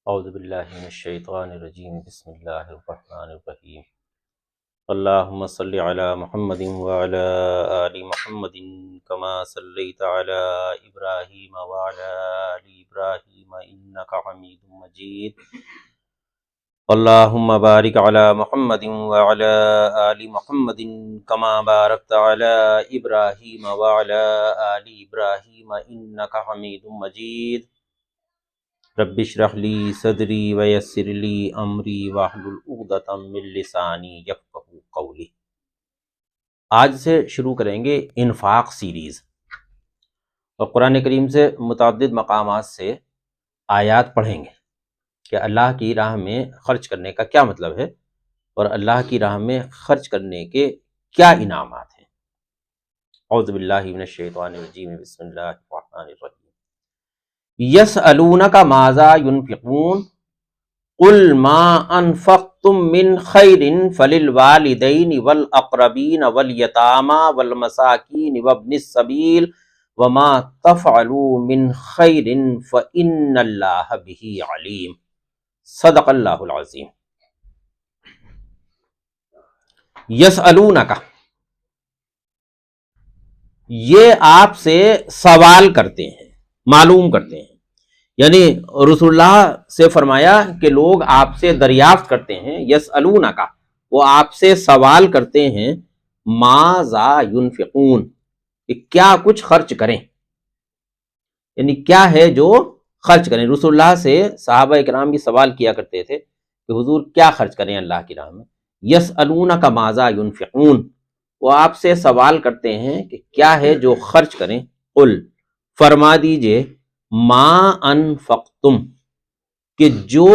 اعوذ باللہ من الشیطان الرجیم بسم اللہ الرحمن الرحیم اللہم صلی علی محمد وعلی آل محمد کما صلیت علی ابراہیم وعلی آل ابراہیم انک حمید مجید اللہم بارک علی محمد وعلی آل محمد کما بارکت علی ابراہیم وعلی آل ابراہیم انک حمید مجید رب اشرح لی صدری ویسر لی امری واحلل عقدۃ من لسانی یفقہوا قولی۔ آج سے شروع کریں گے انفاق سیریز، اور قرآن کریم سے متعدد مقامات سے آیات پڑھیں گے کہ اللہ کی راہ میں خرچ کرنے کا کیا مطلب ہے اور اللہ کی راہ میں خرچ کرنے کے کیا انعامات ہیں۔ اعوذ باللہ من الشیطان الرجیم بسم اللہ الرحمن الرحیم۔ یسألونک ماذا ینفقون قل ما انفقتم من خیر فللوالدین والاقربین والیتامی والمساکین وابن السبیل وما تفعلوا من خیر فإن اللہ بہ علیم۔ صدق اللہ العظیم۔ یسألونک، یہ آپ سے سوال کرتے ہیں، معلوم کرتے ہیں، یعنی رسول اللہ سے فرمایا کہ لوگ آپ سے دریافت کرتے ہیں، یسألونک، وہ آپ سے سوال کرتے ہیں، ماذا ینفقون، کہ کیا کچھ خرچ کریں، یعنی کیا ہے جو خرچ کریں۔ رسول اللہ سے صحابہ اکرام بھی سوال کیا کرتے تھے کہ حضور کیا خرچ کریں اللہ کی راہ میں۔ یسألونک ماذا ینفقون، وہ آپ سے سوال کرتے ہیں کہ کیا ہے جو خرچ کریں۔ قل، فرما دیجئے، ما انفقتم، کہ جو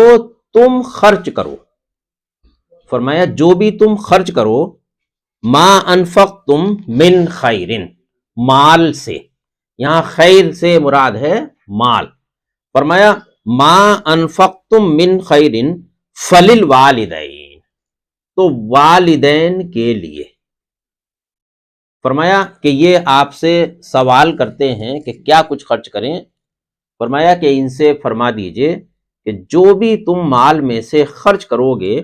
تم خرچ کرو، فرمایا جو بھی تم خرچ کرو، ما انفقتم من خیرن، مال سے، یہاں خیر سے مراد ہے مال۔ فرمایا ما انفقتم من خیرن فللوالدین، تو والدین کے لیے۔ فرمایا کہ یہ آپ سے سوال کرتے ہیں کہ کیا کچھ خرچ کریں۔ فرمایا کہ ان سے فرما دیجئے کہ جو بھی تم مال میں سے خرچ کرو گے،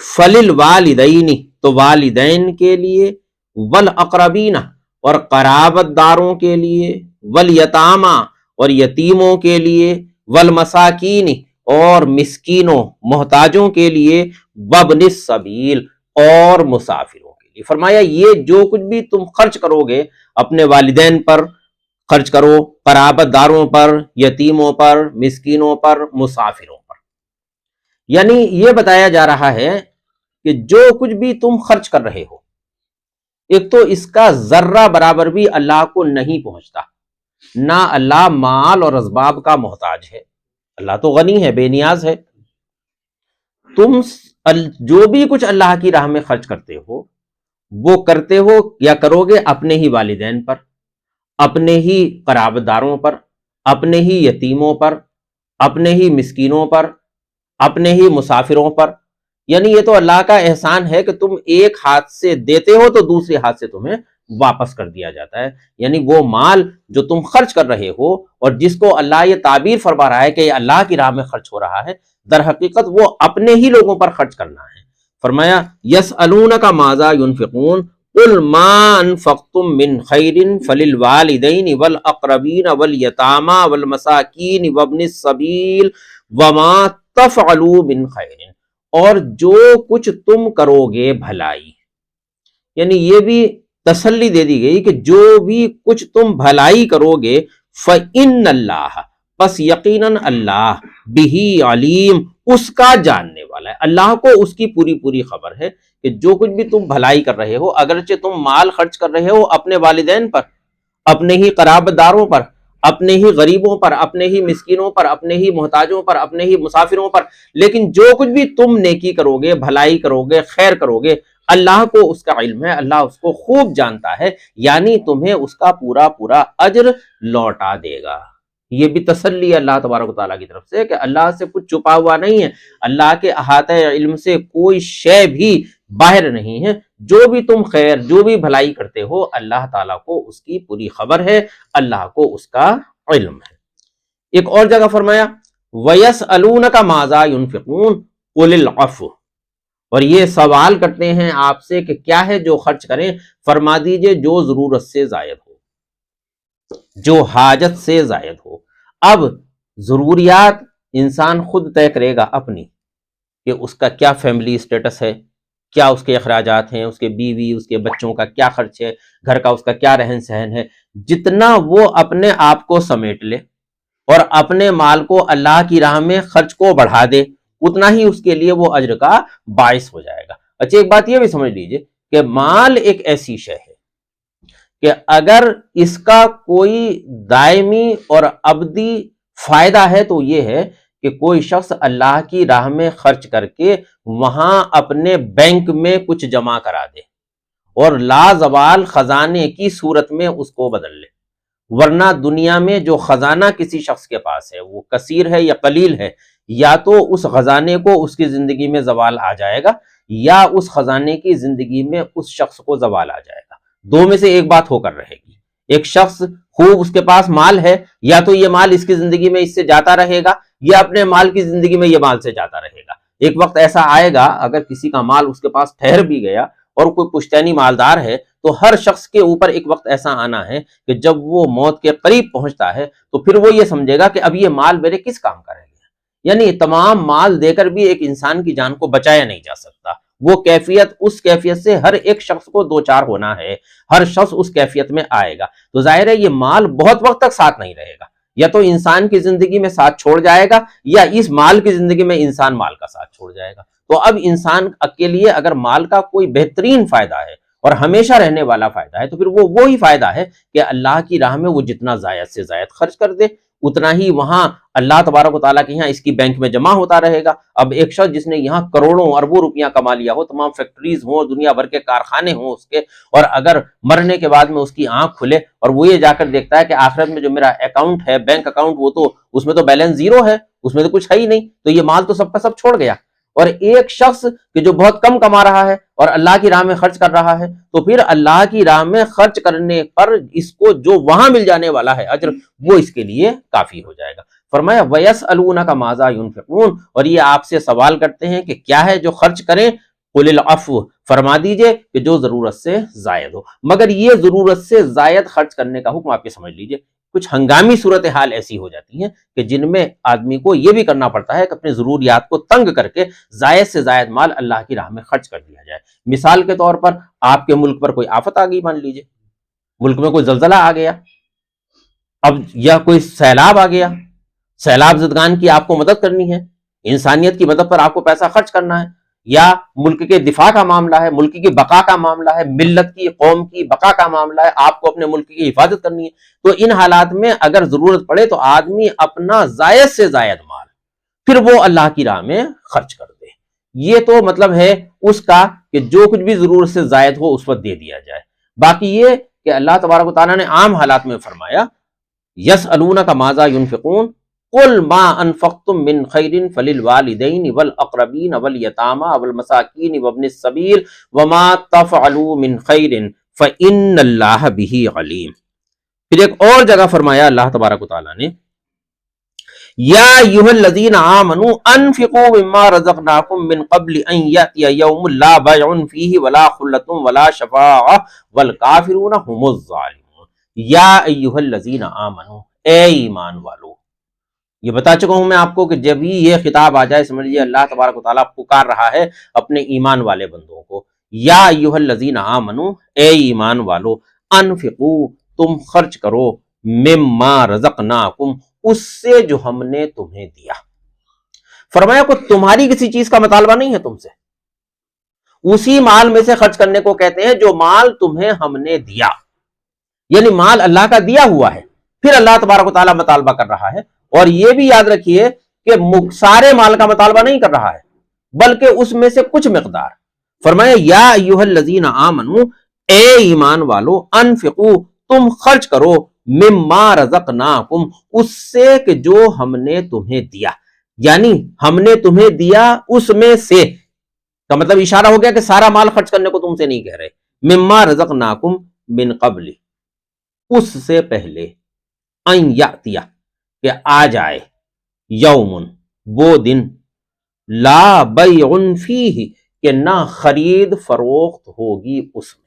فللوالدین، تو والدین کے لیے، والاقربین، اور قرابت داروں کے لیے، والیتامی، اور یتیموں کے لیے، والمساکین، اور مسکینوں محتاجوں کے لیے، وابن السبیل، اور مسافروں کے لیے۔ فرمایا یہ جو کچھ بھی تم خرچ کرو گے، اپنے والدین پر خرچ کرو، قرابت داروں پر، یتیموں پر، مسکینوں پر، مسافروں پر۔ یعنی یہ بتایا جا رہا ہے کہ جو کچھ بھی تم خرچ کر رہے ہو، ایک تو اس کا ذرہ برابر بھی اللہ کو نہیں پہنچتا، نہ اللہ مال اور اسباب کا محتاج ہے، اللہ تو غنی ہے، بے نیاز ہے۔ تم جو بھی کچھ اللہ کی راہ میں خرچ کرتے ہو، وہ کرتے ہو یا کرو گے اپنے ہی والدین پر، اپنے ہی قرابت داروں پر، اپنے ہی یتیموں پر، اپنے ہی مسکینوں پر، اپنے ہی مسافروں پر۔ یعنی یہ تو اللہ کا احسان ہے کہ تم ایک ہاتھ سے دیتے ہو تو دوسرے ہاتھ سے تمہیں واپس کر دیا جاتا ہے۔ یعنی وہ مال جو تم خرچ کر رہے ہو اور جس کو اللہ یہ تعبیر فرما رہا ہے کہ یہ اللہ کی راہ میں خرچ ہو رہا ہے، در حقیقت وہ اپنے ہی لوگوں پر خرچ کرنا ہے۔ فرمایا یسألونک ماذا ینفقون قل ما انفقتم من خیر فللوالدین والاقربین والیتامی والمساکین وابن السبیل وما تفعلوا من خیر، اور جو کچھ تم کرو گے بھلائی، یعنی یہ بھی تسلی دے دی گئی کہ جو بھی کچھ تم بھلائی کرو گے، فإن اللہ، پس یقیناً اللہ، بہ علیم، اس کا جاننے والا ہے۔ اللہ کو اس کی پوری پوری خبر ہے کہ جو کچھ بھی تم بھلائی کر رہے ہو، اگرچہ تم مال خرچ کر رہے ہو اپنے والدین پر، اپنے ہی قرابت داروں پر، اپنے ہی غریبوں پر، اپنے ہی مسکینوں پر، اپنے ہی محتاجوں پر، اپنے ہی مسافروں پر، لیکن جو کچھ بھی تم نیکی کرو گے، بھلائی کرو گے، خیر کرو گے، اللہ کو اس کا علم ہے، اللہ اس کو خوب جانتا ہے، یعنی تمہیں اس کا پورا پورا اجر لوٹا دے گا۔ یہ بھی تسلی ہے اللہ تبارک و تعالیٰ کی طرف سے کہ اللہ سے کچھ چھپا ہوا نہیں ہے، اللہ کے احاطہ علم سے کوئی شے بھی باہر نہیں ہے۔ جو بھی تم خیر، جو بھی بھلائی کرتے ہو، اللہ تعالیٰ کو اس کی پوری خبر ہے، اللہ کو اس کا علم ہے۔ ایک اور جگہ فرمایا وَيَسْأَلُونَكَ مَاذَا يُنْفِقُونَ قُلِ الْعَفْوَ، اور یہ سوال کرتے ہیں آپ سے کہ کیا ہے جو خرچ کریں، فرما دیجئے جو ضرورت سے زائد ہو، جو حاجت سے زائد ہو۔ اب ضروریات انسان خود طے کرے گا اپنی، کہ اس کا کیا فیملی سٹیٹس ہے، کیا اس کے اخراجات ہیں، اس کے بیوی اس کے بچوں کا کیا خرچ ہے، گھر کا اس کا کیا رہن سہن ہے۔ جتنا وہ اپنے آپ کو سمیٹ لے اور اپنے مال کو اللہ کی راہ میں خرچ کو بڑھا دے، اتنا ہی اس کے لیے وہ اجر کا باعث ہو جائے گا۔ اچھا ایک بات یہ بھی سمجھ لیجئے کہ مال ایک ایسی شے ہے کہ اگر اس کا کوئی دائمی اور ابدی فائدہ ہے تو یہ ہے کہ کوئی شخص اللہ کی راہ میں خرچ کر کے وہاں اپنے بینک میں کچھ جمع کرا دے اور لازوال خزانے کی صورت میں اس کو بدل لے، ورنہ دنیا میں جو خزانہ کسی شخص کے پاس ہے وہ کثیر ہے یا قلیل ہے، یا تو اس خزانے کو اس کی زندگی میں زوال آ جائے گا یا اس خزانے کی زندگی میں اس شخص کو زوال آ جائے گا، دو میں سے ایک بات ہو کر رہے گی۔ ایک شخص خوب اس کے پاس مال ہے، یا تو یہ مال اس کی زندگی میں اس سے جاتا رہے گا یا اپنے مال کی زندگی میں یہ مال سے جاتا رہے گا۔ ایک وقت ایسا آئے گا اگر کسی کا مال اس کے پاس ٹھہر بھی گیا اور کوئی پشتینی مالدار ہے تو ہر شخص کے اوپر ایک وقت ایسا آنا ہے کہ جب وہ موت کے قریب پہنچتا ہے تو پھر وہ یہ سمجھے گا کہ اب یہ مال میرے کس کام کا رہ گیا، یعنی تمام مال دے کر بھی ایک انسان کی جان کو بچایا نہیں جا سکتا۔ وہ کیفیت اس کیفیت سے ہر ایک شخص کو دو چار ہونا ہے، ہر شخص اس کیفیت میں آئے گا، تو ظاہر ہے یہ مال بہت وقت تک ساتھ نہیں رہے گا، یا تو انسان کی زندگی میں ساتھ چھوڑ جائے گا یا اس مال کی زندگی میں انسان مال کا ساتھ چھوڑ جائے گا۔ تو اب انسان کے لیے اگر مال کا کوئی بہترین فائدہ ہے اور ہمیشہ رہنے والا فائدہ ہے تو پھر وہ وہی فائدہ ہے کہ اللہ کی راہ میں وہ جتنا زائد سے زائد خرچ کر دے، اتنا ہی وہاں اللہ تبارک و تعالیٰ کے یہاں اس کی بینک میں جمع ہوتا رہے گا۔ اب ایک شخص جس نے یہاں کروڑوں اربوں روپیہ کما لیا ہو، تمام فیکٹریز ہوں، دنیا بھر کے کارخانے ہوں اس کے، اور اگر مرنے کے بعد میں اس کی آنکھ کھلے اور وہ یہ جا کر دیکھتا ہے کہ آخرت میں جو میرا اکاؤنٹ ہے، بینک اکاؤنٹ، وہ تو اس میں تو بیلنس زیرو ہے، اس میں تو کچھ ہے ہی نہیں، تو یہ مال تو سب کا سب چھوڑ گیا۔ اور ایک شخص کہ جو بہت کم کما رہا ہے اور اللہ کی راہ میں خرچ کر رہا ہے، تو پھر اللہ کی راہ میں خرچ کرنے پر اس کو جو وہاں مل جانے والا ہے اجر، وہ اس کے لیے کافی ہو جائے گا۔ فرمایا وَيَسْأَلُونَكَ مَاذَا يُنْفِقُونَ، اور یہ آپ سے سوال کرتے ہیں کہ کیا ہے جو خرچ کریں، قُلِ الْعَفْوَ، فرما دیجئے کہ جو ضرورت سے زائد ہو۔ مگر یہ ضرورت سے زائد خرچ کرنے کا حکم آپ یہ سمجھ لیجئے، کچھ ہنگامی صورتحال ایسی ہو جاتی ہیں کہ جن میں آدمی کو یہ بھی کرنا پڑتا ہے کہ اپنے ضروریات کو تنگ کر کے زائد سے زائد مال اللہ کی راہ میں خرچ کر دیا جائے۔ مثال کے طور پر آپ کے ملک پر کوئی آفت آ گئی، مان لیجئے ملک میں کوئی زلزلہ آ گیا، اب یا کوئی سیلاب آ گیا، سیلاب زدگان کی آپ کو مدد کرنی ہے، انسانیت کی مدد پر آپ کو پیسہ خرچ کرنا ہے، یا ملک کے دفاع کا معاملہ ہے، ملک کی بقا کا معاملہ ہے، ملت کی قوم کی بقا کا معاملہ ہے، آپ کو اپنے ملک کی حفاظت کرنی ہے، تو ان حالات میں اگر ضرورت پڑے تو آدمی اپنا زائد سے زائد مال پھر وہ اللہ کی راہ میں خرچ کر دے۔ یہ تو مطلب ہے اس کا کہ جو کچھ بھی ضرورت سے زائد ہو اس وقت دے دیا جائے۔ باقی یہ کہ اللہ تبارک و تعالیٰ نے عام حالات میں فرمایا یسألونک ماذا ينفقون قل ما انفقتم من خیر فللوالدین والاقربین والیتامى والمساکین وابن السبیل وما تفعلوا من خیر فإن اللہ بہ علیم۔ پھر ایک اور جگہ فرمایا اللہ تبارک و تعالیٰ نے یا ایھا الذین آمنوا انفقوا مما رزقناکم من قبل ان یأتی یوم لا بیع فیہ ولا خلۃ ولا شفاعۃ والکافرون هم الظالمون۔ یا ایھا الذین آمنوا، اے ایمان والو، یہ بتا چکا ہوں میں آپ کو کہ جب ہی یہ خطاب آ جائے سمجھ لیجیے اللہ تبارک و تعالیٰ پکار رہا ہے اپنے ایمان والے بندوں کو۔ یا ایھا الذین آمنوا، اے ایمان والو، انفقوا، تم خرچ کرو، مما رزقناکم، اس سے جو ہم نے تمہیں دیا۔ فرمایا کہ تمہاری کسی چیز کا مطالبہ نہیں ہے تم سے، اسی مال میں سے خرچ کرنے کو کہتے ہیں جو مال تمہیں ہم نے دیا، یعنی مال اللہ کا دیا ہوا ہے، پھر اللہ تبارک و تعالیٰ مطالبہ کر رہا ہے۔ اور یہ بھی یاد رکھیے کہ سارے مال کا مطالبہ نہیں کر رہا ہے بلکہ اس میں سے کچھ مقدار۔ فرمایا یا ایھا الذین آمنوا، اے ایمان والو، انفقوا، تم خرچ کرو، مما رزقناکم، اس سے کہ جو ہم نے تمہیں دیا، یعنی ہم نے تمہیں دیا اس میں سے کا مطلب اشارہ ہو گیا کہ سارا مال خرچ کرنے کو تم سے نہیں کہہ رہے۔ مما رزقناکم من قبل، اس سے پہلے، ان یاتیہ، کہ آ جائے، یومن وہ دن، لا بیع فیہ کہ نہ خرید فروخت ہوگی اس میں.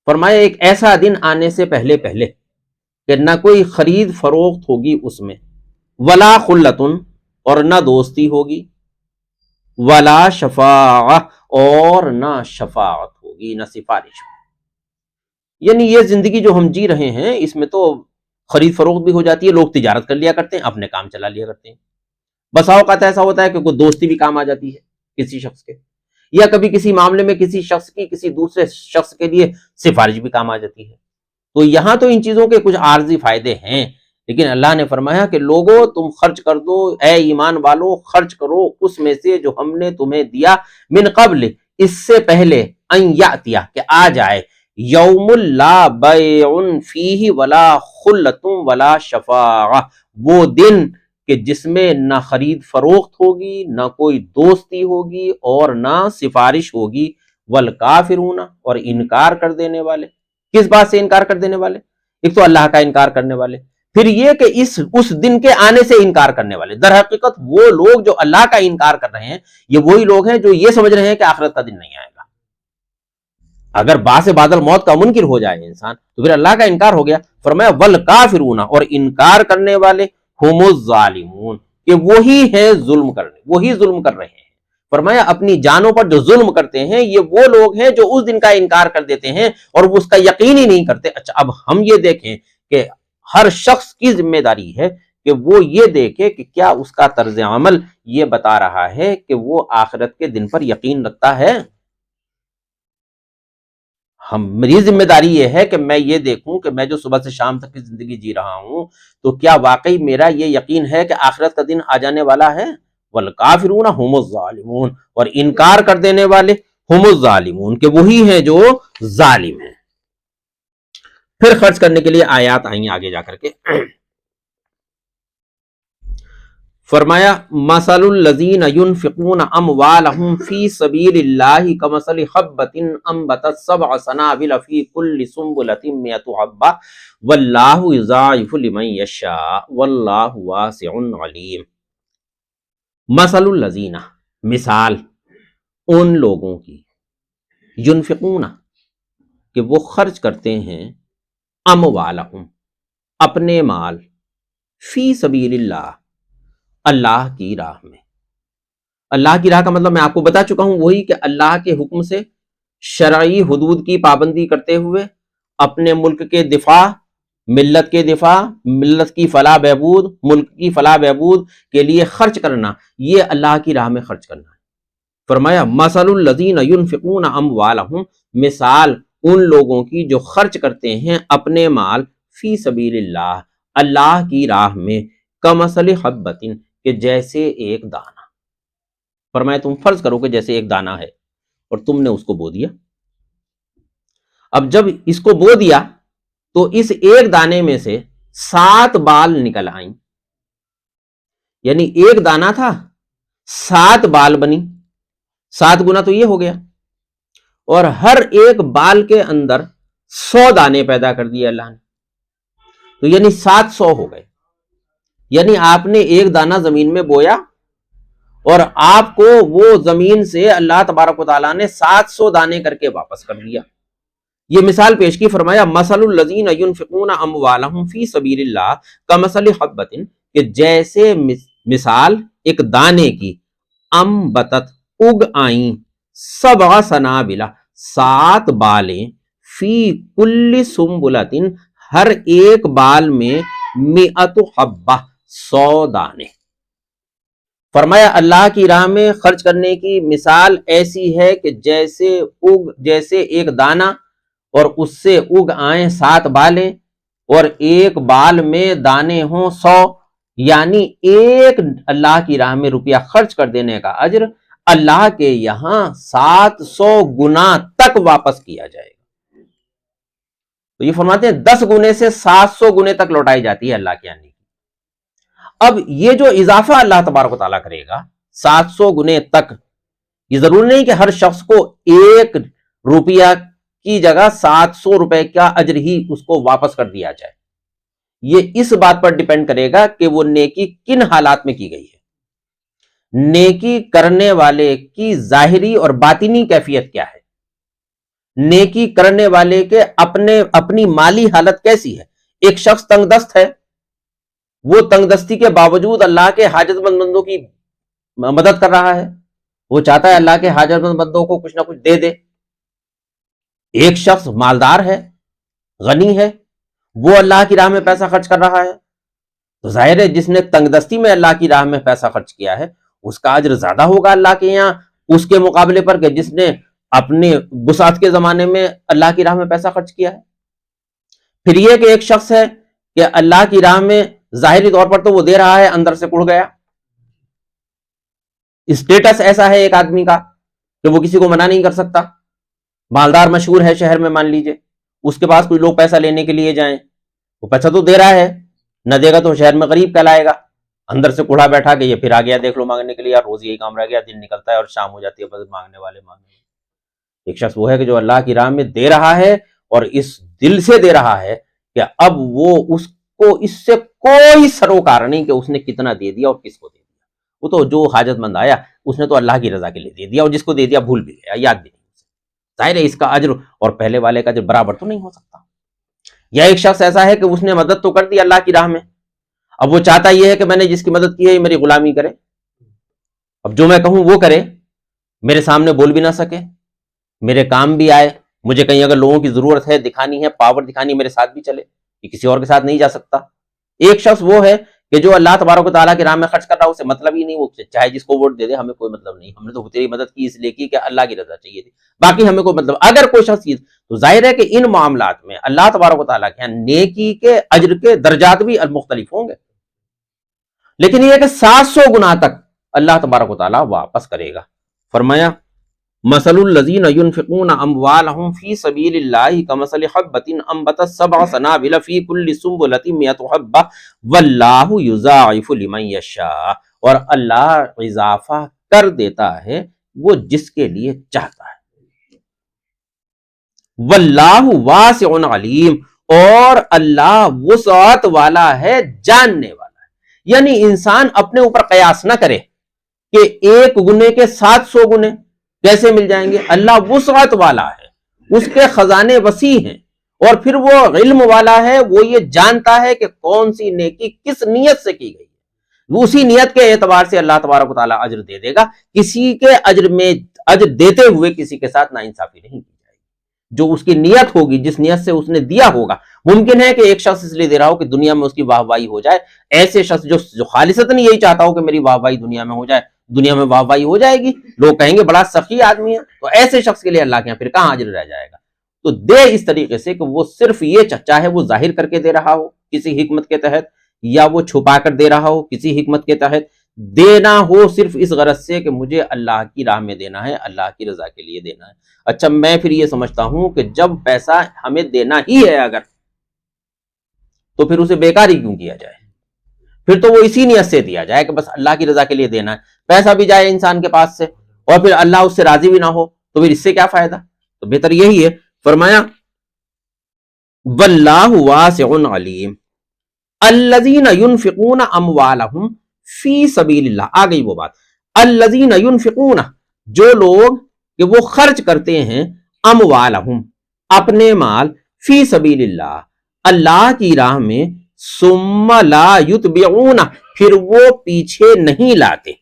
فرمایا ایک ایسا دن آنے سے پہلے پہلے کہ نہ کوئی خرید فروخت ہوگی اس میں، ولا خلتن اور نہ دوستی ہوگی، ولا شفاعہ اور نہ شفاعت ہوگی، نہ سفارش ہوگی. یعنی یہ زندگی جو ہم جی رہے ہیں اس میں تو خرید فروخت بھی ہو جاتی ہے، لوگ تجارت کر لیا کرتے ہیں، اپنے کام چلا لیا کرتے ہیں. بسا اوقات ایسا ہوتا ہے کہ کوئی دوستی بھی کام آ جاتی ہے کسی شخص کے، یا کبھی کسی معاملے میں کسی شخص کی کسی دوسرے شخص کے لیے سفارش بھی کام آ جاتی ہے. تو یہاں تو ان چیزوں کے کچھ عارضی فائدے ہیں، لیکن اللہ نے فرمایا کہ لوگوں تم خرچ کر دو، اے ایمان والو خرچ کرو اس میں سے جو ہم نے تمہیں دیا، من قبل اس سے پہلے، ان یاتیا کہ آ جائے، یوم لا بیع فیہ ولا خلۃ ولا شفاعہ وہ دن کہ جس میں نہ خرید فروخت ہوگی، نہ کوئی دوستی ہوگی اور نہ سفارش ہوگی، والکافرون اور انکار کر دینے والے. کس بات سے انکار کر دینے والے؟ ایک تو اللہ کا انکار کرنے والے، پھر یہ کہ اس دن کے آنے سے انکار کرنے والے. در حقیقت وہ لوگ جو اللہ کا انکار کر رہے ہیں یہ وہی لوگ ہیں جو یہ سمجھ رہے ہیں کہ آخرت کا دن نہیں آئے گا. اگر باس بادل موت کا منکر ہو جائے انسان تو پھر اللہ کا انکار ہو گیا. فرمایا والکافرون اور انکار کرنے والے، ہم الظالمون کہ وہی ہے ظلم کرنے، وہی ظلم کر رہے ہیں. فرمایا اپنی جانوں پر جو ظلم کرتے ہیں یہ وہ لوگ ہیں جو اس دن کا انکار کر دیتے ہیں اور اس کا یقین ہی نہیں کرتے. اچھا اب ہم یہ دیکھیں کہ ہر شخص کی ذمہ داری ہے کہ وہ یہ دیکھے کہ کیا اس کا طرز عمل یہ بتا رہا ہے کہ وہ آخرت کے دن پر یقین رکھتا ہے. میری ذمہ داری یہ ہے کہ میں یہ دیکھوں کہ میں جو صبح سے شام تک کی زندگی جی رہا ہوں تو کیا واقعی میرا یہ یقین ہے کہ آخرت کا دن آ جانے والا ہے. والکافرون هم الظالمون اور انکار کر دینے والے هم الظالمون کہ وہی ہیں جو ظالم ہیں. پھر خرچ کرنے کے لیے آیات آئیں آگے جا کر کے. فرمایا مثل الذین ينفقون اموالهم فی سبیل اللہ کمثل حبۃ انبتت سبع سنابل فی کل سنبلۃ مئۃ حبۃ واللہ یضاعف لمن یشاء واللہ واسع علیم. مثل الذین مثال ان لوگوں کی، ينفقون کہ وہ خرچ کرتے ہیں، اموالہم اپنے مال، فی سبیل اللہ اللہ کی راہ میں. اللہ کی راہ کا مطلب میں آپ کو بتا چکا ہوں، وہی کہ اللہ کے حکم سے شرعی حدود کی پابندی کرتے ہوئے اپنے ملک کے دفاع، ملت کے دفاع، ملت کی فلاح بہبود، ملک کی فلاح بہبود کے لیے خرچ کرنا، یہ اللہ کی راہ میں خرچ کرنا ہے. فرمایا مثل الذین ينفقون اموالہم مثال ان لوگوں کی جو خرچ کرتے ہیں اپنے مال، فی سبیل اللہ اللہ کی راہ میں، کمثل حبۃ کہ جیسے ایک دانہ. فرمایا تم فرض کرو کہ جیسے ایک دانہ ہے اور تم نے اس کو بو دیا. اب جب اس کو بو دیا تو اس ایک دانے میں سے 7 بال نکل آئیں، یعنی ایک دانہ تھا 7 بال بنی، 7 گنا تو یہ ہو گیا، اور ہر ایک بال کے اندر 100 دانے پیدا کر دیے اللہ نے، تو یعنی 700 ہو گئے. یعنی آپ نے ایک دانہ زمین میں بویا اور آپ کو وہ زمین سے اللہ تبارک و تعالیٰ نے 700 دانے کر کے واپس کر دیا. یہ مثال پیش کی. فرمایا مثل الذین ينفقون اموالہم فی سبیل اللہ کمثل حبۃ کہ جیسے مثال ایک دانے کی، انبتت اگ آئیں، سبع سنابل 7 بالیں، فی کل سنبلۃ ہر ایک بال میں، مئۃ حبہ 100 دانے. فرمایا اللہ کی راہ میں خرچ کرنے کی مثال ایسی ہے کہ جیسے ایک دانہ اور اس سے اگ آئیں 7 بالیں اور ایک بال میں دانے ہوں 100، یعنی ایک اللہ کی راہ میں روپیہ خرچ کر دینے کا اجر اللہ کے یہاں 700 گنا تک واپس کیا جائے گا. تو یہ فرماتے ہیں 10 گنے سے 700 گنے تک لوٹائی جاتی ہے اللہ کے یہاں. اب یہ جو اضافہ اللہ تبارک و تعالیٰ کرے گا 700 گنے تک، یہ ضرور نہیں کہ ہر شخص کو 1 روپیہ کی جگہ 700 روپے کا اجر ہی اس کو واپس کر دیا جائے. یہ اس بات پر ڈیپینڈ کرے گا کہ وہ نیکی کن حالات میں کی گئی ہے، نیکی کرنے والے کی ظاہری اور باطنی کیفیت کیا ہے، نیکی کرنے والے کے اپنی مالی حالت کیسی ہے۔ ایک شخص تنگ دست ہے، وہ تنگ دستی کے باوجود اللہ کے حاجت مند بندوں کی مدد کر رہا ہے، وہ چاہتا ہے اللہ کے حاجت مند بندوں کو کچھ نہ کچھ دے دے۔ ایک شخص مالدار ہے، غنی ہے، وہ اللہ کی راہ میں پیسہ خرچ کر رہا ہے، تو ظاہر ہے جس نے تنگ دستی میں اللہ کی راہ میں پیسہ خرچ کیا ہے اس کا اجر زیادہ ہوگا اللہ کے یہاں اس کے مقابلے پر کہ جس نے اپنے بساط کے زمانے میں اللہ کی راہ میں پیسہ خرچ کیا ہے۔ پھر یہ کہ ایک شخص ہے کہ اللہ کی راہ میں ظاہری طور پر تو وہ دے رہا ہے، اندر سے کڑ گیا، اسٹیٹس ایسا ہے ایک آدمی کا کہ وہ کسی کو منع نہیں کر سکتا، مالدار مشہور ہے شہر میں، مان لیجئے اس کے پاس کوئی لوگ پیسہ لینے کے لیے جائیں، وہ پیسہ تو دے رہا ہے، نہ دے گا تو شہر میں غریب کہلائے گا، اندر سے کوڑا بیٹھا کہ یہ پھر آ گیا دیکھ لو مانگنے کے لیے، یار روز یہی کام رہ گیا، دن نکلتا ہے اور شام ہو جاتی ہے بس مانگنے والے مانگنے۔ ایک شخص وہ ہے کہ جو اللہ کی راہ میں دے رہا ہے اور اس دل سے دے رہا ہے کہ اب وہ اس کو اس سے کوئی سروکار نہیں کہ اس نے کتنا دے دیا اور کس کو دے دیا، وہ تو جو حاجت مند آیا اس نے تو اللہ کی رضا کے لیے دے دیا، اور جس کو دے دیا بھول بھی گیا، یاد بھی نہیں، ظاہر ہے اس کا اجر اور پہلے والے کا اجر برابر تو نہیں ہو سکتا۔ یا ایک شخص ایسا ہے کہ اس نے مدد تو کر دی اللہ کی راہ میں، اب وہ چاہتا یہ ہے کہ میں نے جس کی مدد کی ہے یہ میری غلامی کرے، اب جو میں کہوں وہ کرے، میرے سامنے بول بھی نہ سکے، میرے کام بھی آئے، مجھے کہیں اگر لوگوں کی ضرورت ہے دکھانی ہے، پاور دکھانی، میرے ساتھ بھی چلے، یہ کسی اور کے ساتھ نہیں جا سکتا۔ ایک شخص وہ ہے کہ جو اللہ تبارک و تعالیٰ کے راہ میں خرچ کر رہا ہے، اسے مطلب ہی نہیں، وہ چاہے جس کو ووٹ دے دے، ہمیں کوئی مطلب نہیں، ہم نے تو تیری مدد کی اس لیے کی کہ اللہ کی رضا چاہیے تھی، باقی ہمیں کوئی مطلب۔ اگر کوئی شخص چیز تو ظاہر ہے کہ ان معاملات میں اللہ تبارک و تعالیٰ کے نیکی کے اجر کے درجات بھی مختلف ہوں گے، لیکن یہ کہ 700 گنا تک اللہ تبارک و تعالیٰ واپس کرے گا۔ فرمایا مثل الذین ينفقون اموالهم فی سبیل اللہ کمثل حبۃ انبتت 7 سنابل فی کل سنبلۃ 100 حبۃ واللہ یضاعف لمن یشاء، اور اللہ اضافہ کر دیتا ہے وہ جس کے لیے چاہتا ہے، واللہ واسع علیم، اور اللہ وسعت والا ہے، جاننے والا ہے۔ یعنی انسان اپنے اوپر قیاس نہ کرے کہ ایک گنے کے 700 گنے کیسے مل جائیں گے، اللہ وسعت والا ہے، اس کے خزانے وسیع ہیں، اور پھر وہ علم والا ہے، وہ یہ جانتا ہے کہ کون سی نیکی کس نیت سے کی گئی ہے، اسی نیت کے اعتبار سے اللہ تبارک و تعالیٰ اجر دے دے گا، کسی کے اجر میں اجر دیتے ہوئے کسی کے ساتھ ناانصافی نہیں کی جائے گی، جو اس کی نیت ہوگی، جس نیت سے اس نے دیا ہوگا۔ ممکن ہے کہ ایک شخص اس لیے دے رہا ہو کہ دنیا میں اس کی واہ واہی ہو جائے، ایسے شخص جو خالصتاً یہی چاہتا ہو کہ میری واہ واہی دنیا میں ہو جائے، دنیا میں واہ واہی ہو جائے گی، لوگ کہیں گے بڑا سخی آدمی ہے، تو ایسے شخص کے لیے اللہ کے یہاں پھر کہاں اجر رہ جائے گا۔ تو دے اس طریقے سے کہ وہ صرف یہ چاہے وہ ظاہر کر کے دے رہا ہو کسی حکمت کے تحت، یا وہ چھپا کر دے رہا ہو کسی حکمت کے تحت، دینا ہو صرف اس غرض سے کہ مجھے اللہ کی راہ میں دینا ہے، اللہ کی رضا کے لیے دینا ہے۔ اچھا، میں پھر یہ سمجھتا ہوں کہ جب پیسہ ہمیں دینا ہی ہے اگر، تو پھر اسے بیکار ہی کیوں کیا جائے، پھر تو وہ اسی نیت سے دیا جائے کہ بس اللہ کی رضا کے لیے دینا ہے، پیسہ بھی جائے انسان کے پاس سے اور پھر اللہ اس سے راضی بھی نہ ہو، تو پھر اس سے کیا فائدہ؟ تو بہتر یہی ہے۔ فرمایا واللہ واسع علیم الذین ينفقون اموالہم فی سبیل اللہ، آ گئی وہ بات، الذین ينفقون، جو لوگ کہ وہ خرچ کرتے ہیں، اموالہم، اپنے مال، فی سبیل اللہ، اللہ کی راہ میں، ثم لا یتبعون، پھر وہ پیچھے نہیں لاتے،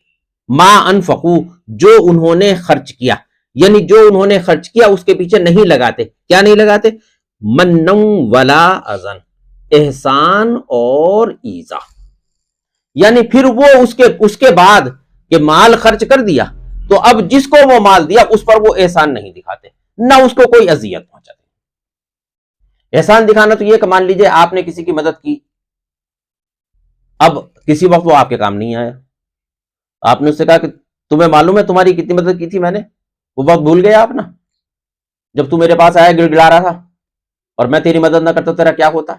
ما انفقوا، جو انہوں نے خرچ کیا، یعنی جو انہوں نے خرچ کیا اس کے پیچھے نہیں لگاتے، کیا نہیں لگاتے؟ منًا ولا اذًا، احسان اور ایذا، یعنی پھر وہ اس کے بعد کہ مال خرچ کر دیا تو اب جس کو وہ مال دیا اس پر وہ احسان نہیں دکھاتے، نہ اس کو کوئی اذیت پہنچاتے۔ احسان دکھانا تو یہ کہ مان لیجئے آپ نے کسی کی مدد کی، اب کسی وقت وہ آپ کے کام نہیں آیا، آپ نے اس سے کہا کہ تمہیں معلوم ہے تمہاری کتنی مدد کی تھی میں نے، وہ وقت بھول گیا آپ نا، جب تو میرے پاس آیا گڑ گڑا رہا تھا اور میں تیری مدد نہ کرتا تیرا کیا ہوتا؟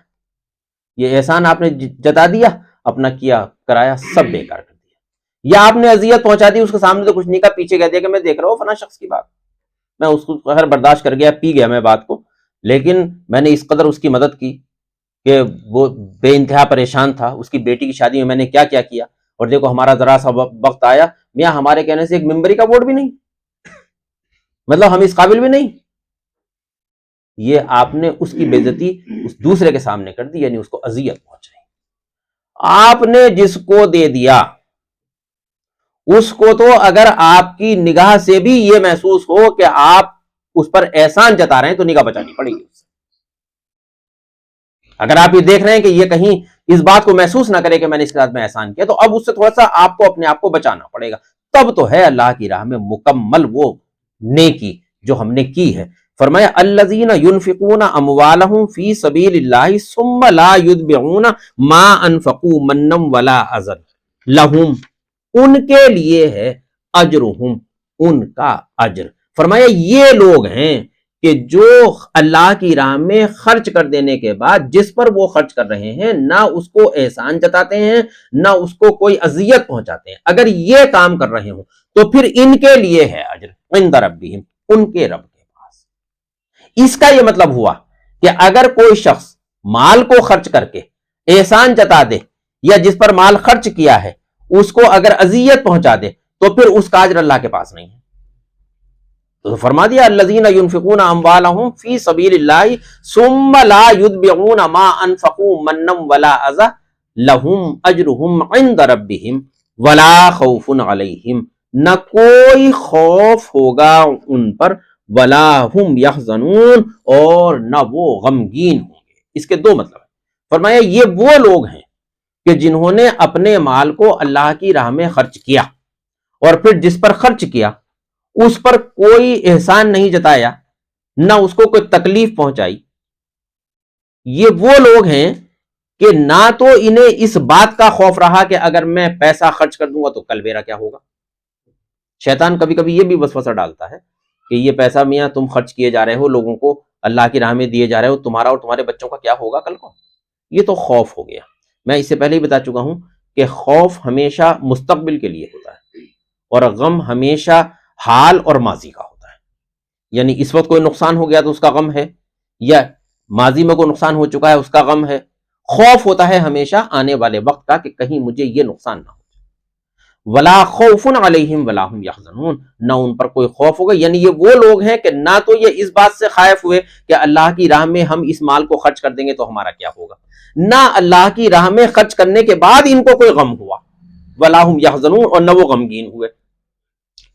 یہ احسان آپ نے جتا دیا، اپنا کیا کرایا سب بیکار کر دیا، یا آپ نے اذیت پہنچا دی، اس کے سامنے تو کچھ نہیں کہا، پیچھے کہہ دیا کہ میں دیکھ رہا ہوں فلاں شخص کی بات، میں اس کو خیر برداشت کر گیا، پی گیا میں بات کو، لیکن میں نے اس قدر اس کی مدد کی کہ وہ بے انتہا پریشان تھا، اس کی بیٹی کی شادی میں میں نے کیا کیا کیا، اور دیکھو ہمارا ذرا سا وقت آیا، میاں ہمارے کہنے سے ایک ممبری کا ووٹ بھی نہیں، مطلب ہم اس قابل بھی نہیں. یہ آپ نے اس کی بے عزتی اس دوسرے کے سامنے کر دی، یعنی اس کو اذیت پہنچائی. آپ نے جس کو دے دیا اس کو تو اگر آپ کی نگاہ سے بھی یہ محسوس ہو کہ آپ اس پر احسان جتا رہے ہیں تو نگاہ بچانی پڑے گی. اگر آپ یہ دیکھ رہے ہیں کہ یہ کہیں اس بات کو محسوس نہ کرے کہ میں نے اس کے ساتھ میں احسان کیا، تو اب اس سے تھوڑا سا آپ کو اپنے آپ کو بچانا پڑے گا. تب تو ہے اللہ کی راہ میں مکمل وہ نیکی جو ہم نے کی ہے. فرمایا الذین ينفقون اموالهم فی سبیل اللہ ثم لا یتبعون ما انفقوا منا ولا اذى لہم، ان کے لیے ہے اجرہم، ان کا اجر. فرمایا یہ لوگ ہیں کہ جو اللہ کی راہ میں خرچ کر دینے کے بعد جس پر وہ خرچ کر رہے ہیں نہ اس کو احسان جتاتے ہیں نہ اس کو کوئی اذیت پہنچاتے ہیں. اگر یہ کام کر رہے ہوں تو پھر ان کے لیے ہے اجر عند ربہم، ان کے رب کے پاس. اس کا یہ مطلب ہوا کہ اگر کوئی شخص مال کو خرچ کر کے احسان جتا دے یا جس پر مال خرچ کیا ہے اس کو اگر اذیت پہنچا دے تو پھر اس کا اجر اللہ کے پاس نہیں ہے. تو فرما دیا الذین ينفقون اموالهم فی سبیل اللہ ثم لا یتبعون ما انفقوا منا ولا اذى لہم اجرہم عند ربہم ولا خوف علیہم، نہ کوئی خوف ہوگا ان پر، ولا ہم یحزنون، اور نہ وہ غمگین ہوں گے. اس کے دو مطلب ہیں. فرمایا یہ وہ لوگ ہیں کہ جنہوں نے اپنے مال کو اللہ کی راہ میں خرچ کیا اور پھر جس پر خرچ کیا اس پر کوئی احسان نہیں جتایا نہ اس کو کوئی تکلیف پہنچائی. یہ وہ لوگ ہیں کہ نہ تو انہیں اس بات کا خوف رہا کہ اگر میں پیسہ خرچ کر دوں گا تو کل میرا کیا ہوگا. شیطان کبھی کبھی یہ بھی وسوسہ ڈالتا ہے کہ یہ پیسہ میاں تم خرچ کیے جا رہے ہو، لوگوں کو اللہ کی راہ میں دیے جا رہے ہو، تمہارا اور تمہارے بچوں کا کیا ہوگا کل کو. یہ تو خوف ہو گیا. میں اس سے پہلے ہی بتا چکا ہوں کہ خوف ہمیشہ مستقبل کے لیے ہوتا ہے اور غم ہمیشہ حال اور ماضی کا ہوتا ہے. یعنی اس وقت کوئی نقصان ہو گیا تو اس کا غم ہے، یا ماضی میں کوئی نقصان ہو چکا ہے اس کا غم ہے. خوف ہوتا ہے ہمیشہ آنے والے وقت کا کہ کہیں مجھے یہ نقصان نہ ہو. ولا خوف علیہم ولا هم یحزنون، نہ ان پر کوئی خوف ہوگا. یعنی یہ وہ لوگ ہیں کہ نہ تو یہ اس بات سے خائف ہوئے کہ اللہ کی راہ میں ہم اس مال کو خرچ کر دیں گے تو ہمارا کیا ہوگا، نہ اللہ کی راہ میں خرچ کرنے کے بعد ان کو کوئی غم ہوا، ولا هم یحزنون، اور نہ وہ غمگین ہوئے.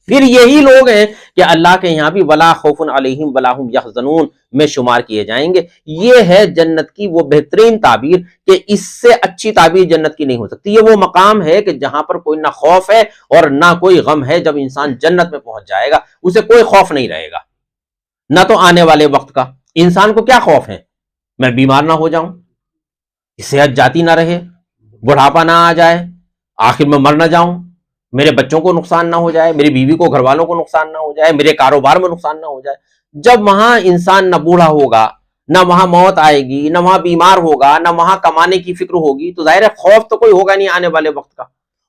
پھر یہی لوگ ہیں کہ اللہ کے یہاں بھی ولا خوف علیہم ولا هم یحزنون میں شمار کیے جائیں گے. یہ ہے جنت کی وہ بہترین تعبیر کہ اس سے اچھی تعبیر جنت کی نہیں ہو سکتی. یہ وہ مقام ہے کہ جہاں پر کوئی نہ خوف ہے اور نہ کوئی غم ہے. جب انسان جنت میں پہنچ جائے گا اسے کوئی خوف نہیں رہے گا، نہ تو آنے والے وقت کا. انسان کو کیا خوف ہے؟ میں بیمار نہ ہو جاؤں، صحت جاتی نہ رہے، بڑھاپا نہ آ جائے، آخر میں مر نہ جاؤں، میرے بچوں کو نقصان نہ ہو جائے، میری بیوی کو، گھر والوں کو نقصان نہ ہو جائے، میرے کاروبار میں نقصان نہ ہو جائے. جب وہاں انسان نہ بوڑھا ہوگا، نہ وہاں موت آئے گی، نہ وہاں بیمار ہوگا، نہ وہاں کمانے کی فکر ہوگی، تو ظاہر ہے خوف تو کوئی ہوگا نہیں آنے والے وقت کا،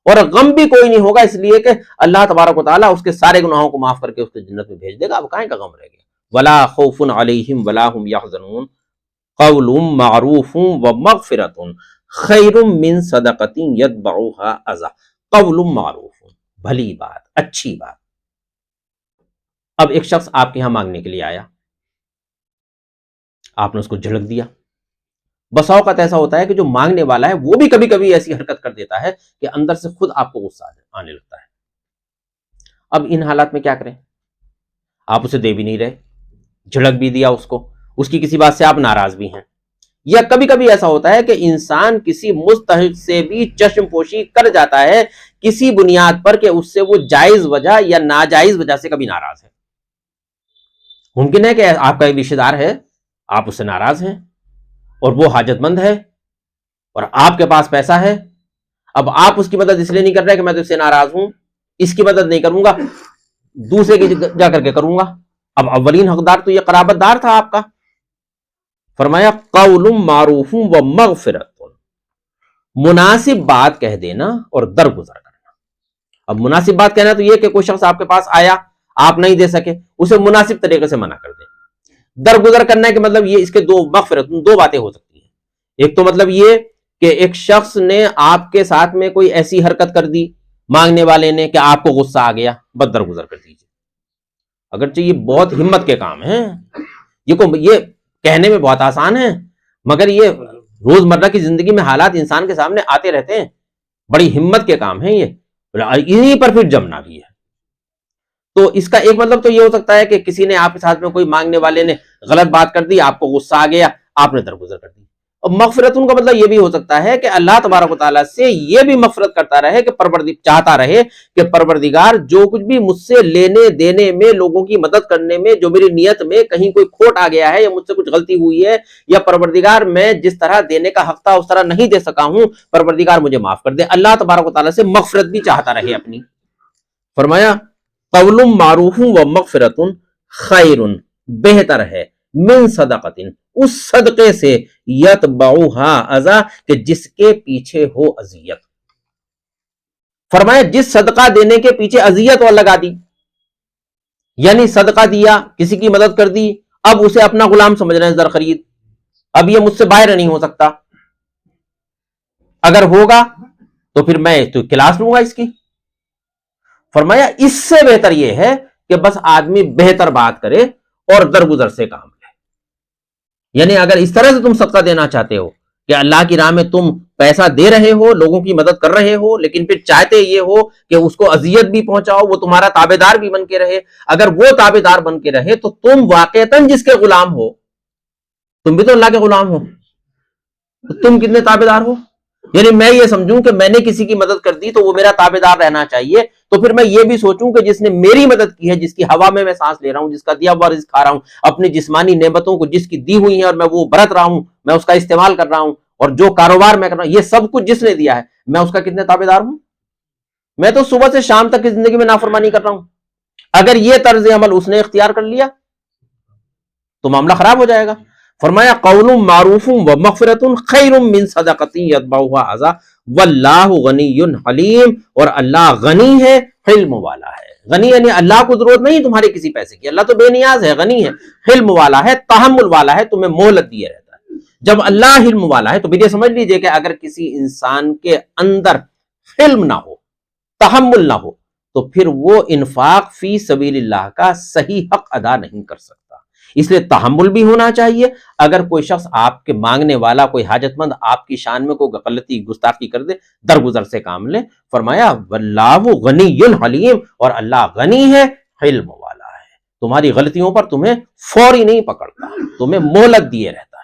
اور غم بھی کوئی نہیں ہوگا، اس لیے کہ اللہ تبارک و تعالیٰ اس کے سارے گناہوں کو معاف کر کے اس کو جنت میں بھیج دے گا. اب کہیں کا غم رہ گیا. ولا خوف علیہم ولا هم یحزنون قول معروف ومغفرۃ خیر من صدقۃ یتبعها اذی. قول معروف، بھلی بات، اچھی بات. اب ایک شخص آپ کے یہاں مانگنے کے لیے آیا، آپ نے اس کو جھڑک دیا. بسا اوقات ایسا ہوتا ہے کہ جو مانگنے والا ہے وہ بھی کبھی کبھی ایسی حرکت کر دیتا ہے کہ اندر سے خود آپ کو غصہ آنے لگتا ہے. اب ان حالات میں کیا کریں؟ آپ اسے دے بھی نہیں رہے، جھڑک بھی دیا اس کو، اس کی کسی بات سے آپ ناراض بھی ہیں. یا کبھی کبھی ایسا ہوتا ہے کہ انسان کسی مستحق سے بھی چشم پوشی کر جاتا ہے کسی بنیاد پر کہ اس سے وہ جائز وجہ یا ناجائز وجہ سے کبھی ناراض ہے. ممکن ہے کہ آپ کا ایک رشتہ دار ہے، آپ اس سے ناراض ہیں اور وہ حاجت مند ہے اور آپ کے پاس پیسہ ہے. اب آپ اس کی مدد اس لیے نہیں کر رہے کہ میں تو اس سے ناراض ہوں، اس کی مدد نہیں کروں گا، دوسرے کی جا کر کے کروں گا. اب اولین حقدار تو یہ قرابت دار تھا آپ کا. فرمایا قول معروف و مغفرت، مناسب بات کہہ دینا اور درگزر کرنا. اب مناسب بات کہنا تو یہ کہ کوئی شخص آپ کے پاس آیا، آپ نہیں دے سکے، اسے مناسب طریقے سے منع کر دیں. درگزر کرنا ہے کہ مطلب یہ اس کے دو مغفرت، دو باتیں ہو سکتی ہیں. ایک تو مطلب یہ کہ ایک شخص نے آپ کے ساتھ میں کوئی ایسی حرکت کر دی مانگنے والے نے کہ آپ کو غصہ آ گیا، بس درگزر کر دیجیے. اگرچہ یہ بہت ہمت کے کام ہیں، یہ کہنے میں بہت آسان ہے، مگر یہ روزمرہ کی زندگی میں حالات انسان کے سامنے آتے رہتے ہیں. بڑی ہمت کے کام ہیں یہ، انہیں پر پھر جمنا بھی ہے. تو اس کا ایک مطلب تو یہ ہو سکتا ہے کہ کسی نے آپ کے ساتھ میں کوئی مانگنے والے نے غلط بات کر دی، آپ کو غصہ آ گیا، آپ نے درگزر کر دی. اور مغفرتن کا مطلب یہ بھی ہو سکتا ہے کہ اللہ تبارک و تعالیٰ سے یہ بھی مغفرت کرتا رہے کہ چاہتا رہے کہ پروردگار جو کچھ بھی مجھ سے لینے دینے میں، لوگوں کی مدد کرنے میں، جو میری نیت میں کہیں کوئی کھوٹ آ گیا ہے یا مجھ سے کچھ غلطی ہوئی ہے، یا پروردگار میں جس طرح دینے کا حق تھا اس طرح نہیں دے سکا ہوں، پروردگار مجھے معاف کر دے. اللہ تبارک و تعالیٰ سے مغفرت بھی چاہتا رہے اپنی. فرمایا قول معروف و مغفرت خیر، بہتر ہے، من صدقۃ، اس صدقے سے، یتبعها اذی، کہ جس کے پیچھے ہو اذیت. فرمایا جس صدقہ دینے کے پیچھے اذیت اور لگا دی، یعنی صدقہ دیا، کسی کی مدد کر دی، اب اسے اپنا غلام سمجھ رہے ہیں زر خرید، اب یہ مجھ سے باہر نہیں ہو سکتا، اگر ہوگا تو پھر میں تو کلاس لوں گا اس کی. فرمایا اس سے بہتر یہ ہے کہ بس آدمی بہتر بات کرے اور درگزر سے کام لے. یعنی اگر اس طرح سے تم صدقہ دینا چاہتے ہو کہ اللہ کی راہ میں تم پیسہ دے رہے ہو، لوگوں کی مدد کر رہے ہو، لیکن پھر چاہتے یہ ہو کہ اس کو اذیت بھی پہنچاؤ، وہ تمہارا تابع دار بھی بن کے رہے، اگر وہ تابع دار بن کے رہے تو تم واقعتاً جس کے غلام ہو، تم بھی تو اللہ کے غلام ہو، تو تم کتنے تابع دار ہو. یعنی میں یہ سمجھوں کہ میں نے کسی کی مدد کر دی تو وہ میرا تابع دار رہنا چاہیے، تو پھر میں یہ بھی سوچوں کہ جس نے میری مدد کی ہے، جس کی ہوا میں سانس لے رہا ہوں، جس کا دیا ہوا رزق کھا رہا ہوں، اپنی جسمانی نعمتوں کو جس کی دی ہوئی ہیں اور میں وہ برت رہا ہوں، میں اس کا استعمال کر رہا ہوں، اور جو کاروبار میں کر رہا ہوں، یہ سب کچھ جس نے دیا ہے، میں اس کا کتنے تابع دار ہوں. میں تو صبح سے شام تک کی زندگی میں نافرمانی کر رہا ہوں. اگر یہ طرز عمل اس نے اختیار کر لیا تو معاملہ خراب ہو جائے گا. فرمایا قول معروف و مغفرت خیر من صدقۃ یتبعها اذی واللہ غنی حلیم، اور اللہ غنی ہے، حلم والا ہے. غنی یعنی اللہ کو ضرورت نہیں تمہارے کسی پیسے کی، اللہ تو بے نیاز ہے، غنی ہے، حلم والا ہے، تحمل والا ہے، تمہیں مہلت دیے رہتا ہے. جب اللہ حلم والا ہے تو پھر یہ سمجھ لیجئے کہ اگر کسی انسان کے اندر حلم نہ ہو، تحمل نہ ہو، تو پھر وہ انفاق فی سبیل اللہ کا صحیح حق ادا نہیں کر سکتا. اس لیے تحمل بھی ہونا چاہیے. اگر کوئی شخص آپ کے مانگنے والا، کوئی حاجت مند آپ کی شان میں کوئی غلطی گستاخی کر دے، درگزر سے کام لے. فرمایا واللہ غنی حلیم، اور اللہ غنی ہے، حلم والا ہے، تمہاری غلطیوں پر تمہیں فوری نہیں پکڑتا، تمہیں مہلت دیے رہتا.